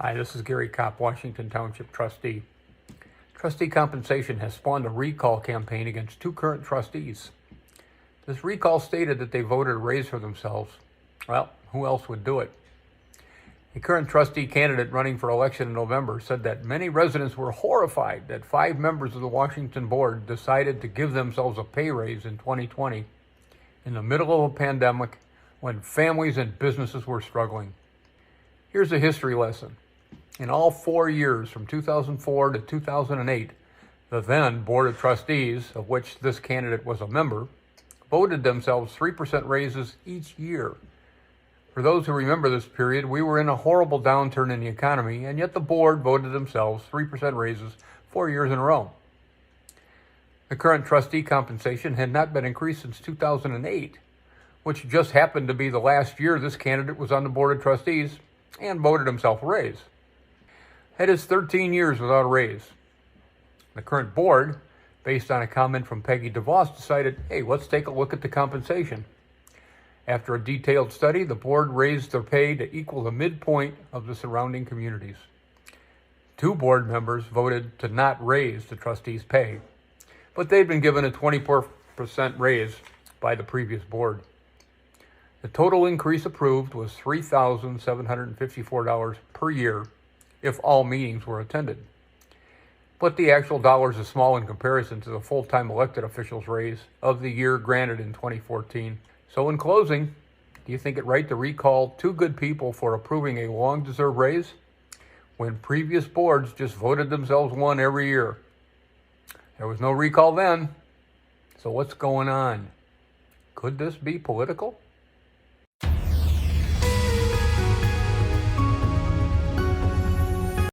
Hi, this is Gary Kopp, Washington Township Trustee. Trustee compensation has spawned a recall campaign against two current trustees. This recall stated that they voted a raise for themselves. Well, who else would do it? A current trustee candidate running for election in November said that many residents were horrified that 5 members of the Washington board decided to give themselves a pay raise in 2020 in the middle of a pandemic when families and businesses were struggling. Here's a history lesson. In all 4 years, from 2004 to 2008, the then Board of Trustees, of which this candidate was a member, voted themselves 3% raises each year. For those who remember this period, we were in a horrible downturn in the economy, and yet the board voted themselves 3% raises 4 years in a row. The current trustee compensation had not been increased since 2008, which just happened to be the last year this candidate was on the Board of Trustees and voted himself a raise. That is 13 years without a raise. The current board, based on a comment from Peggy DeVos, decided, hey, let's take a look at the compensation. After a detailed study, the board raised their pay to equal the midpoint of the surrounding communities. 2 board members voted to not raise the trustees' pay, but they'd been given a 24% raise by the previous board. The total increase approved was $3,754 per year if all meetings were attended. But the actual dollars is small in comparison to the full-time elected officials' raise of the year granted in 2014. So in closing, do you think it right to recall 2 good people for approving a long-deserved raise when previous boards just voted themselves one every year? There was no recall then. So what's going on? Could this be political?